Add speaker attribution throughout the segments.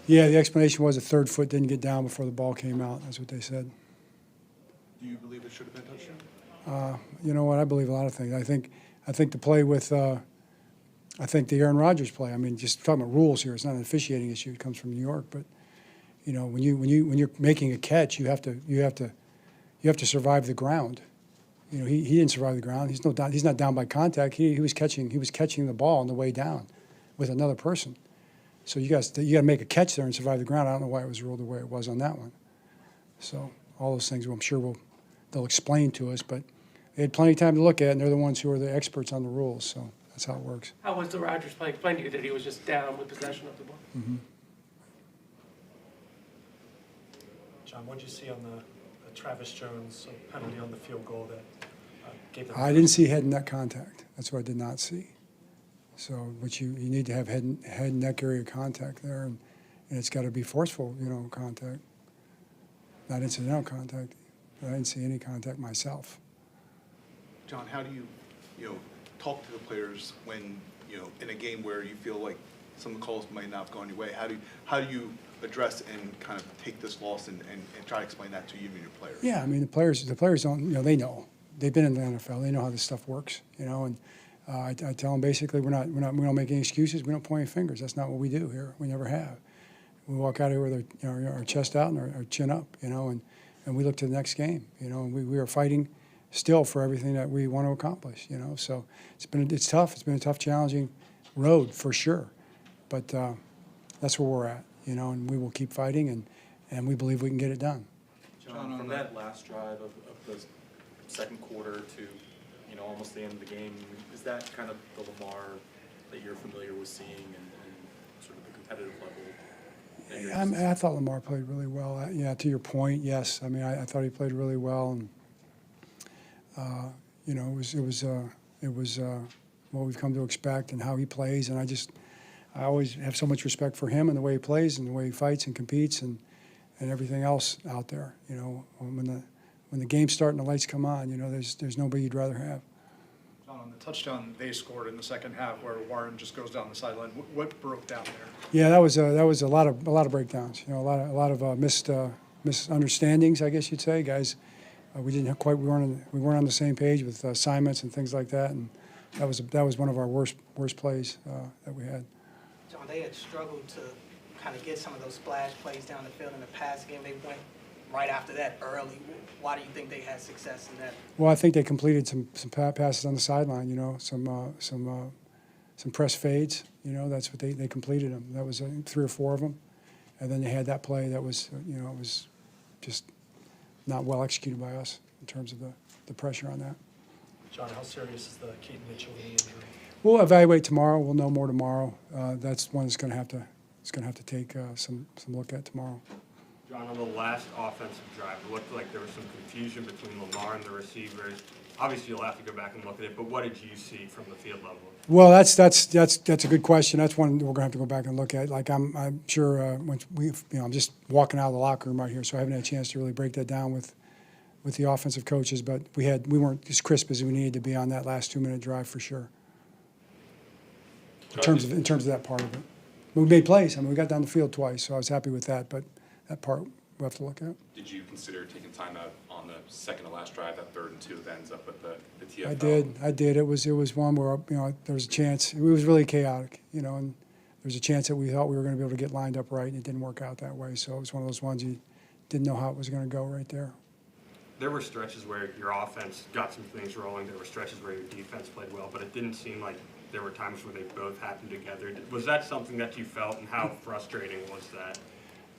Speaker 1: Yeah, the explanation was the third foot didn't get down before the ball came out. That's what they said.
Speaker 2: Do you believe it should have been touchdown?
Speaker 1: You know what? I believe a lot of things. I think the play with I think the Aaron Rodgers play. I mean, just talking about rules here. It's not an officiating issue. It comes from New York, but you know, when you're making a catch, you have to survive the ground. You know, he didn't survive the ground. He's not down by contact. He was catching the ball on the way down with another person. So you got to make a catch there and survive the ground. I don't know why it was ruled the way it was on that one. So all those things, I'm sure they'll explain to us, but they had plenty of time to look at it, and they're the ones who are the experts on the rules. So that's how it works.
Speaker 3: How was the Rodgers play? Explain to you that he was just down with possession of the ball.
Speaker 1: Mm-hmm.
Speaker 4: John, what did you see on the Travis Jones penalty on the field goal that gave them?
Speaker 1: I didn't see head and neck contact. That's what I did not see. So, which you need to have head and neck area contact there, and it's got to be forceful, you know, contact, not incidental contact. But I didn't see any contact myself.
Speaker 2: John, how do you talk to the players when, in a game where you feel like some of the calls might not have gone your way? How do you address and kind of take this loss and try to explain that to you and your players?
Speaker 1: Yeah, I mean, the players don't, they know. They've been in the NFL. They know how this stuff works, and I tell them basically we don't make any excuses. We don't point any fingers. That's not what we do here. We never have. We walk out here with our chest out and our chin up, and we look to the next game, and we are fighting still for everything that we want to accomplish, So it's tough. It's been a tough, challenging road for sure, but that's where we're at, and we will keep fighting, and we believe we can get it done.
Speaker 5: John, from that last drive of the second quarter to almost the end of the game, is that kind of the Lamar that you're familiar with seeing and sort of the competitive level?
Speaker 1: I thought Lamar played really well. Yeah, to your point, yes. I mean, I thought he played really well, and it was what we've come to expect and how he plays. And I always have so much respect for him and the way he plays and the way he fights and competes and everything else out there. When the games start and the lights come on, there's nobody you'd rather have.
Speaker 6: John, on the touchdown they scored in the second half, where Warren just goes down the sideline, what broke down there?
Speaker 1: Yeah, that was a lot of breakdowns. A lot of misunderstandings, I guess you'd say. Guys, we weren't on the same page with assignments and things like that, and that was one of our worst plays that we had.
Speaker 7: John, they had struggled to kind of get some of those splash plays down the field in the past game. They went right after that early. Why do you think they had success in that?
Speaker 1: Well, I think they completed some passes on the sideline. Some press fades. That's what they completed them. That was 3 or 4 of them, and then they had that play that was it was just not well executed by us in terms of the pressure on that.
Speaker 4: John, how serious is the Keaton Mitchell injury?
Speaker 1: We'll evaluate tomorrow. We'll know more tomorrow. That's one that's going to have to take some look at tomorrow.
Speaker 8: John, on the last offensive drive, it looked like there was some confusion between Lamar and the receivers. Obviously, you'll have to go back and look at it, but what did you see from the field level?
Speaker 1: Well, that's a good question. That's one we're going to have to go back and look at. Like I'm sure once I'm just walking out of the locker room right here, so I haven't had a chance to really break that down with the offensive coaches. But we weren't as crisp as we needed to be on that last 2-minute drive for sure. In terms of that part of it, but we made plays. I mean, we got down the field twice, so I was happy with that. But that part we'll have to look at.
Speaker 9: Did you consider taking time out on the second to last drive, that 3rd and 2 that ends up with the TFL?
Speaker 1: I did. It was one where there was a chance. It was really chaotic, and there was a chance that we thought we were going to be able to get lined up right, and it didn't work out that way. So it was one of those ones you didn't know how it was going to go right there.
Speaker 8: There were stretches where your offense got some things rolling. There were stretches where your defense played well, but it didn't seem like there were times where they both happened together. Was that something that you felt, and how frustrating was that?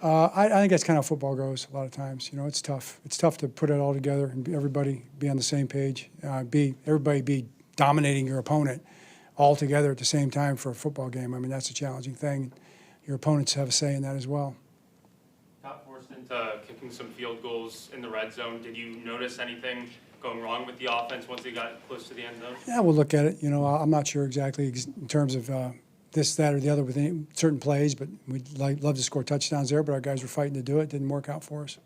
Speaker 1: I think that's kind of how football goes a lot of times. It's tough. It's tough to put it all together and everybody be on the same page, everybody be dominating your opponent all together at the same time for a football game. I mean, that's a challenging thing. Your opponents have a say in that as well.
Speaker 10: Got forced into kicking some field goals in the red zone. Did you notice anything going wrong with the offense once they got close to the end zone?
Speaker 1: Yeah, we'll look at it. I'm not sure exactly in terms of this, that, or the other with certain plays, but we'd love to score touchdowns there, but our guys were fighting to do it. Didn't work out for us.